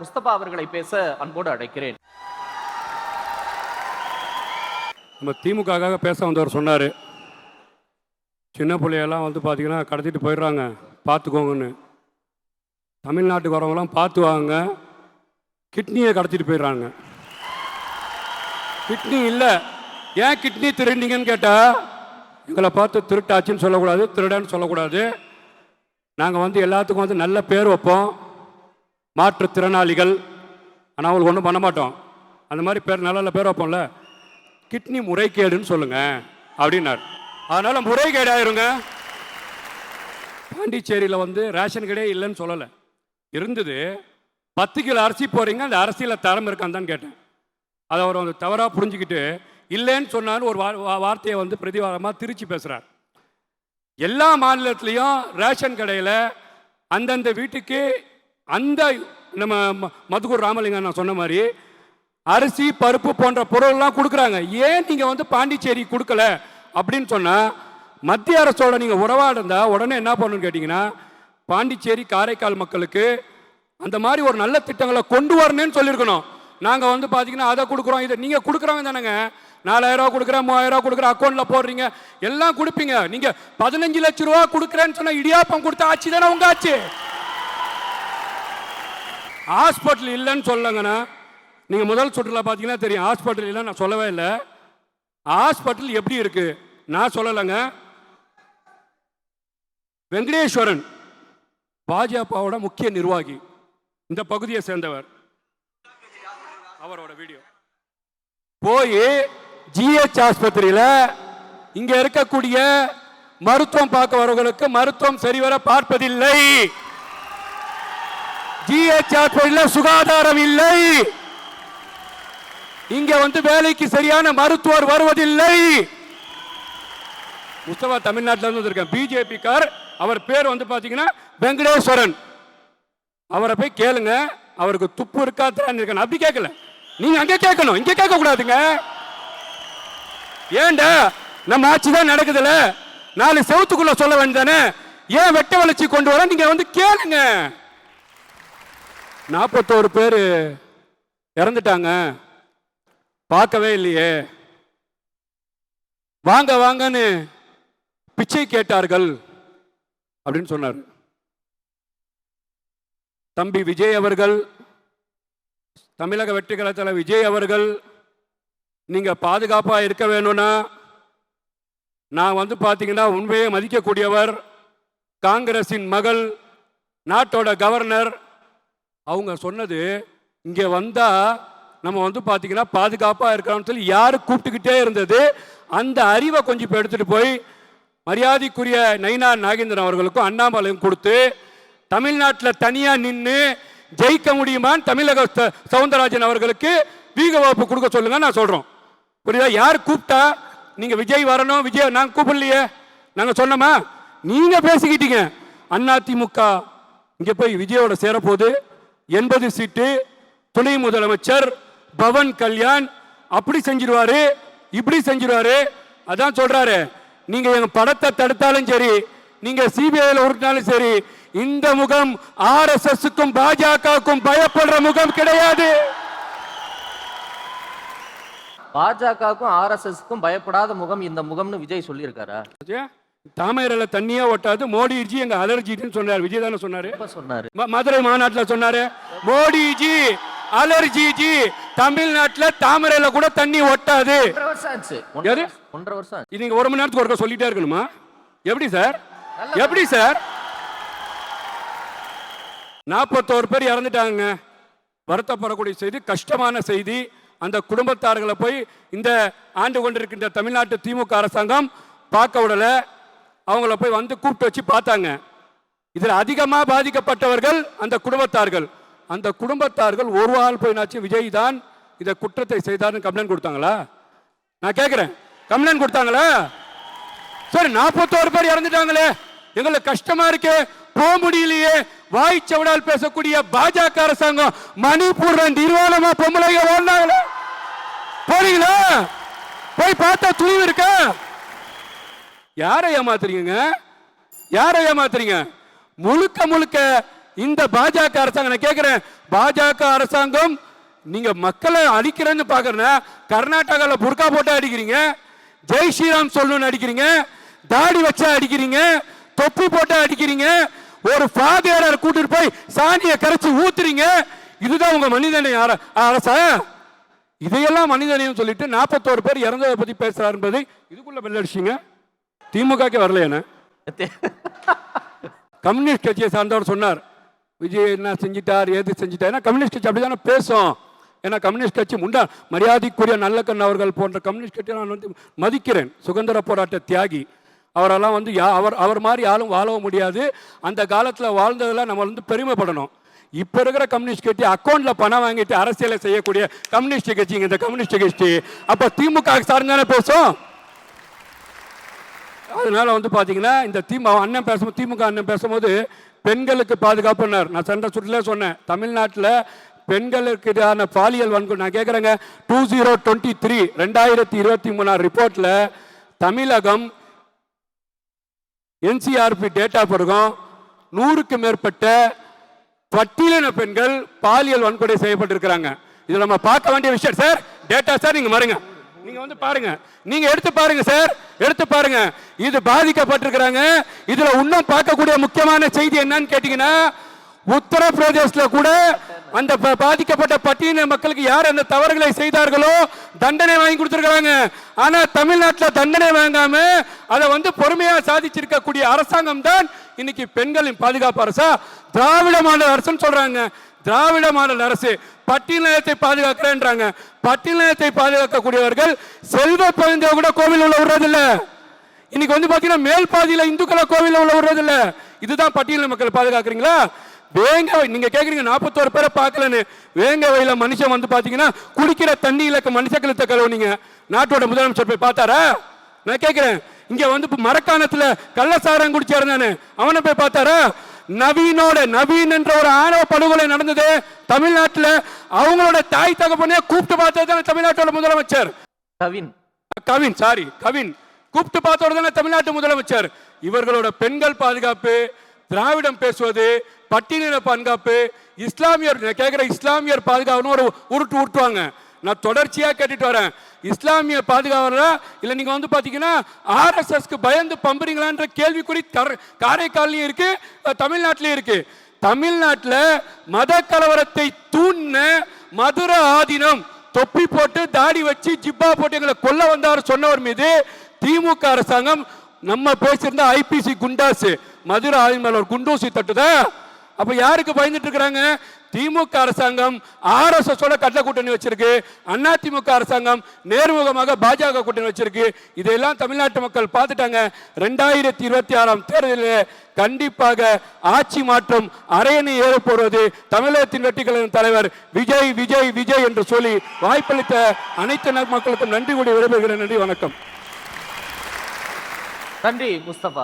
முஸ்தபா அவர்களை பேச அன்போடு அழைக்கிறேன். நம்ம திமுகவுக்காக பேச வந்தவர் சொன்னார், சின்ன பிள்ளையெல்லாம் வந்து பார்த்தீங்கன்னா கடத்திட்டு போயிடுறாங்க, பார்த்துக்கோங்கன்னு. தமிழ்நாட்டுக்கு வரவங்களாம் பார்த்து வாங்க, கிட்னியை கடத்திட்டு போயிடுறாங்க. கிட்னி இல்லை, ஏன் கிட்னி திருடிங்கன்னு கேட்டால் எங்களை பார்த்து திருட்டாச்சின்னு சொல்லக்கூடாது, திருடன்னு சொல்லக்கூடாது. நாங்கள் வந்து எல்லாத்துக்கும் வந்து நல்ல பேர் வைப்போம், மாற்றுத்திறனாளிகள். ஆனால் அவங்களுக்கு ஒன்றும் பண்ண மாட்டோம். அந்த மாதிரி பேர் நல்ல பேர் வைப்போம்ல. கிட்னி முறைகேடுன்னு சொல்லுங்க அப்படின்னார். அதனால முறைகேடு ஆயிருங்க. பாண்டிச்சேரியில் வந்து ரேஷன் கடையே இல்லைன்னு சொல்லலை, இருந்தது. 10 கிலோ அரிசி போறீங்க, அந்த அரிசியில் தரம் இருக்கான்னு தான் கேட்டேன். அதை அவர் வந்து தவறாக புரிஞ்சுக்கிட்டு இல்லைன்னு சொன்னாலும் ஒரு வார்த்தையை வந்து பிரதிவாரமாக திருச்சி பேசுகிறார். எல்லா மாநிலத்திலையும் ரேஷன் கடையில் அந்தந்த வீட்டுக்கு அந்த நம்ம மதுக்கூர் ராமலிங்கம் நான் சொன்ன மாதிரி அரிசி பருப்பு போன்ற பொருள்லாம் கொடுக்குறாங்க. ஏன் நீங்கள் வந்து பாண்டிச்சேரி கொடுக்கல அப்படின்னு சொன்னால், மத்திய அரசோட நீங்கள் உறவாக இருந்தால் உடனே என்ன பண்ணணும்னு கேட்டிங்கன்னா, பாண்டிச்சேரி காரைக்கால் மக்களுக்கு அந்த மாதிரி ஒரு நல்ல திட்டங்களை கொண்டு வரணும்னு சொல்லியிருக்கணும். நாங்கள் வந்து பார்த்தீங்கன்னா அதை கொடுக்குறோம், இதை நீங்கள் கொடுக்குறவங்க தானேங்க. 4000 ரூபா கொடுக்குறேன், 3000 ரூபா கொடுக்குறேன், அக்கௌண்ட்டில் போடுறீங்க, எல்லாம் கொடுப்பீங்க. நீங்கள் 15 லட்சம் ரூபா கொடுக்குறேன்னு சொன்னால் இடியாப்பம் கொடுத்த ஆட்சி தானே உங்க ஆட்சி. ஹாஸ்பிட்டல் இல்லைன்னு சொல்லுங்கண்ணா. நீங்கள் முதல் சுற்றுலா பார்த்தீங்கன்னா தெரியும், ஹாஸ்பிட்டல் இல்லை நான் சொல்லவே இல்லை. ஹாஸ்பிட்டல் எப்படி இருக்கு நான் சொல்லலைங்க. வெங்கடேஸ்வரன் பாஜகவோட முக்கிய நிர்வாகி, இந்த பகுதியை சேர்ந்தவர். அவரோட வீடியோ போய் ஜிஹெச் ஆஸ்பத்திரியில் இங்க இருக்கக்கூடிய மருத்துவம் பார்க்க வரவர்களுக்கு மருத்துவம் சரிவர பார்ப்பதில்லை. ஜிஹெச் ஆஸ்பத்திரியில் சுகாதாரம் இல்லை. இங்க வந்து வேலைக்கு சரியான மருத்துவர் வருவதில்லை. முஸ்தபா தமிழ்நாட்டில் இருந்து வந்திருக்கேன், பிஜேபி கார். அவர் பேர் வந்து பாத்தீங்கன்னா வெங்கடேஸ்வரன். அவரை போய் கேளுங்க, அவருக்கு துப்பு இருக்கா இருக்க. அப்படி கேட்கல, நீங்க அங்க கேட்கணும், இங்க கேட்க கூடாதுங்க. ஏண்டா நம்ம ஆட்சி தான் நடக்குதுல, 4 செவத்துக்குள்ள சொல்ல வேண்டியதானே. ஏன் வெட்ட வளர்ச்சி கொண்டு வர நீங்க வந்து கேளுங்க. 41 பேர் இறந்துட்டாங்க, பார்க்கவே இல்லையே. வாங்க வாங்கன்னு பிச்சை கேட்டார்கள் அப்படின்னு சொன்னார். தம்பி விஜய் அவர்கள், தமிழக வெற்றி கழகத்தில் விஜய் அவர்கள், நீங்க பாதுகாப்பா இருக்க வேணும்னா, நான் வந்து பாத்தீங்கன்னா உண்மையை மதிக்கக்கூடியவர், காங்கிரசின் மகள், நாட்டோட கவர்னர். அவங்க சொன்னது இங்க வந்தா நம்ம வந்து பாத்தீங்கன்னா பாதுகாப்பா இருக்கணும்னு சொல்லி யாரு கூப்பிட்டுக்கிட்டே இருந்தது. அந்த அறிவை கொஞ்சம் இப்போ எடுத்துட்டு போய் மரியாதைக்குரிய நயினா நாகேந்திரன் அவர்களுக்கும் அண்ணாமலையும் கொடுத்து தமிழ்நாட்டில் தனியா நின்று ஜெயிக்க முடியுமான்னு தமிழக சவுந்தரராஜன் அவர்களுக்கு வீக வகுப்பு கொடுக்க சொல்லுங்க. நான் சொல்றோம், புரியுதா? யார் கூப்பிட்டா நீங்க விஜய் வரணும், விஜய் நாங்க கூப்பிடலையே, நாங்க சொன்னோமா? நீங்க பேசிக்கிட்டீங்க. அதிமுக இங்க போய் விஜயோட சேரப்போது 80 சீட்டு, துணை முதலமைச்சர், பவன் கல்யாண், அப்படி செஞ்சிருவாரு, இப்படி செஞ்சிருவாரு. அதான் சொல்றாரு, நீங்க எங்க படத்தை தடுத்தாலும் சரி, நீங்க சிபிஐல உருட்டினாலும் சரி, இந்த முகம் ஆர்எஸ்எஸ்க்கும் பாஜகவுக்கும் பயப்படுற முகம் கிடையாது. பாஜகவுக்கும் ஆர்எஸ்எஸ்க்கும் பயப்படாத முகம் இந்த முகம்னு விஜய் சொல்லி இருக்காரா? தாமரையில தண்ணியே ஒட்டாது, மோடிஜி எங்க அலர்ஜின்னு சொன்னார். விஜய் தானே சொன்னாரு. மதுரை மாநாட்டில் சொன்னாரு, மோடிஜி அலர்ஜிஜி, தமிழ்நாட்டில் தாமரையில கூட தண்ணி ஒட்டாது. 1.5 வருஷம். இது நீங்க 1 மணி நேரத்துக்கு ஒருக்க சொல்லிட்டே இருக்கணுமா? எப்படி சார், எப்படி சார்? 41 பேர் இறந்துட்டாங்க. வருத்தப்படக்கூடிய செய்தி, கஷ்டமான செய்தி. அந்த குடும்பத்தார்களை போய் இந்த ஆண்டு கொண்டிருக்கின்ற தமிழ்நாட்டு திமுக அரசாங்கம் பார்க்க விடல. அவங்கள போய் வந்து கூப்பிட்டு வச்சு பார்த்தாங்க. இதில் அதிகமாக பாதிக்கப்பட்டவர்கள் அந்த குடும்பத்தார்கள். அந்த குடும்பத்தார்கள் ஒரு ஆள் போயினாச்சு விஜய் தான் இந்த குற்றத்தை செய்தார்னு கம்ப்ளைண்ட் கொடுத்தாங்களா? நான் கேட்கிறேன், கம்ப்ளைண்ட் கொடுத்தாங்களா? சரி, 41 பேர் இறந்துட்டாங்களே, எங்களுக்கு கஷ்டமா இருக்கு, போக முடியலையே. வாய்ச்சவடால் பேசக்கூடிய பாஜக அரசாங்கம் மணிப்பூர்ல நிர்வாணமா பொம்பளைங்க ஓடினாங்களே, போறீங்களா? போய் பார்த்தா துணிவு இருக்கா? யாரை ஏமாத்துறீங்க? யாரை ஏமாத்துறீங்க? முழுக்க முழுக்க இந்த பாஜக அரசாங்கம், நான் கேட்கிறேன், பாஜக அரசாங்கம் நீங்க மக்களை அடிக்கிறேன்னு பாக்குறேன்னா, கர்நாடகாவில் புர்கா போட்டு அடிக்கிறீங்க, ஜெய் ஸ்ரீராம் சொல்லணும்னு அடிக்கிறீங்க, தாடி வச்சா அடிக்கிறீங்க, தொப்பி போட்டா அடிக்கிறீங்க, ஒரு ஃபாதரை கூட்டிட்டு போய் சாணியை கரைச்சி ஊத்துறீங்க. இதுதான் உங்க மனிதனை அரசா? இதையெல்லாம் மனிதனையும் சொல்லிட்டு 41 பேர் இறந்ததை பத்தி பேசுறாரு என்பதை இதுக்குள்ள வெள்ளடிச்சிங்க. திமுகக்கு வரலையான கம்யூனிஸ்ட் கட்சியை சார்ந்தவர் சொன்னார், விஜய் என்ன செஞ்சிட்டார், ஏது செஞ்சிட்டார். கம்யூனிஸ்ட் கட்சி அப்படிதானே பேசும். ஏன்னா கம்யூனிஸ்ட் கட்சி மரியாதைக்குரிய நல்லக்கண் அவர்கள் போன்ற கம்யூனிஸ்ட் கட்சியை நான் வந்து மதிக்கிறேன். சுதந்திர போராட்ட தியாகி. அவரெல்லாம் வந்து அவர் மாதிரி யாரும் வாழவும் முடியாது. அந்த காலத்தில் வாழ்ந்ததெல்லாம் நம்ம வந்து பெருமைப்படணும். இப்ப இருக்கிற கம்யூனிஸ்ட் கட்சி அக்கௌண்ட்ல பணம் வாங்கிட்டு அரசியலை செய்யக்கூடிய கம்யூனிஸ்ட் கட்சிங்க இந்த கம்யூனிஸ்ட் கட்சி. அப்ப திமுக சார்ந்தானே பேசும். அதனால வந்து பாத்தீங்கன்னா இந்த அண்ணன் பேசும்போது, திமுக அண்ணன் பேசும்போது பெண்களுக்கு பாதுகாப்புன்னார். நான் சென்ற சுற்றுல சொன்னேன், தமிழ்நாட்டில் பெண்களுக்கு பாலியல் வன்கொடுமை நான் கேட்குறேங்க. 2023 2023 ரிப்போர்ட்ல தமிழகம் என்சிஆர்பி டேட்டா பிறகும் 100க்கு மேற்பட்ட பட்டியலின பெண்கள் பாலியல் வன்கொடுமை செய்யப்பட்டிருக்கிறாங்க. இது நம்ம பார்க்க வேண்டிய விஷயம் சார். டேட்டா சார், நீங்க பாருங்க, நீங்க வந்து பாருங்க, நீங்க எடுத்து பாருங்க சார், எடுத்து பாருங்க. இது பாதிக்கப்பட்டிருக்கிறாங்க. இதுல இன்னும் பார்க்கக்கூடிய முக்கியமான செய்தி என்னன்னு கேட்டீங்கன்னா, உத்தரப்பிரதேசல கூட அந்த பாதிக்கப்பட்ட பட்டியலின மக்களுக்கு யார் அந்த தவறுகளை செய்தார்களோ தண்டனை வாங்கி கொடுத்திருக்காங்க. ஆனா தமிழ்நாட்டில் தண்டனை வாங்காம அதை வந்து பொறுமையா சாதிச்சிருக்கக்கூடிய அரசாங்கம் தான் இன்னைக்கு பெண்களின் பாதுகாப்பு அரசா திராவிட மாடல் அரசுன்னு சொல்றாங்க. திராவிட மாடல் அரசு பட்டியலினத்தை பாதுகாக்கிறேன்றாங்க. பட்டியலினத்தை பாதுகாக்கக்கூடியவர்கள் செல்வ பகுதியை கூட கோவில் உள்ள விடுறதில்ல. இன்னைக்கு வந்து பாத்தீங்கன்னா மேல் பாதியில இந்துக்களை கோவில் உள்ள விடுறதில்ல. இதுதான் பட்டியலின மக்கள் பாதுகாக்கிறீங்களா? வேங்க நீங்க கேக்குறீங்க 41 பேரை பார்க்கலன்னு. வேங்க வயல மனுஷன் வந்து பாத்தீங்கன்னா குடிக்கிற தண்ணியில மனுஷ கழுத்தை கழுவுனீங்க. நாட்டோட முதலமைச்சர் போய் பார்த்தாரா? நான் கேட்கிறேன், இங்க வந்து மரக்காணத்துல கள்ளசாரம் குடிச்சாரு நானு, அவனை போய் பார்த்தாரா? நவீன் என்ற ஒரு ஆணவ படுகொலை நடந்தது தமிழ்நாட்டில். அவங்களோட தாய் தகப்பனே கூப்பிட்டு பார்த்தது தமிழ்நாட்டோட முதலமைச்சர் கவின் கூப்பிட்டு பார்த்தோடு தானே தமிழ்நாட்டு முதலமைச்சர். இவர்களோட பெண்கள் பாதுகாப்பு, திராவிடம் பேசுவது, பட்டியலின பாதுகாப்பு, இஸ்லாமியர் கேட்கிற இஸ்லாமியர் பாதுகாப்புன்னு ஒரு உருட்டுவாங்க. நான் தொடர்ச்சியா கேட்டுட்டு வரேன், இஸ்லாமிய பாதுகாவலா இல்ல நீங்க வந்து பாத்தீங்கன்னா ஆர்எஸ்எஸ்க்கு பயந்து பம்புறீங்களான்ற கேள்விக்குறி காரைக்காலையும் இருக்கு, தமிழ்நாட்டிலையும் இருக்கு. தமிழ்நாட்டில் மத கலவரத்தை தூண்ண மதுரை ஆதீனம் தொப்பி போட்டு தாடி வச்சு ஜிப்பா போட்டு எங்களை கொல்ல வந்தார் சொன்னவர் மீது திமுக அரசாங்கம் நம்ம பேசியிருந்த ஐபிசி குண்டாசு மதுரை ஆதீனம் ஒரு குண்டூசி தட்டுதா? அப்ப யாருக்கு பயந்துட்டு இருக்கிறாங்க? திமுக அரசாங்கம் ஆர்எஸ்எஸ் கட்ட கூட்டணி வச்சிருக்கு, அண்ணா திமுக அரசாங்கம் நேர்முகமாக பாஜக கூட்டணி வச்சிருக்கு. இதெல்லாம் தமிழ்நாட்டு மக்கள் பார்த்துட்டாங்க. 2026 தேர்தலில் கண்டிப்பாக ஆட்சி மாற்றம் அரையணை ஏற போவது தமிழகத்தின் வெற்றிகளின் தலைவர் விஜய் விஜய் விஜய் என்று சொல்லி வாய்ப்பளித்த அனைத்து மக்களுக்கும் நன்றி கூடி விடைபெறுகிறேன். நன்றி, வணக்கம். நன்றி முஸ்தபா.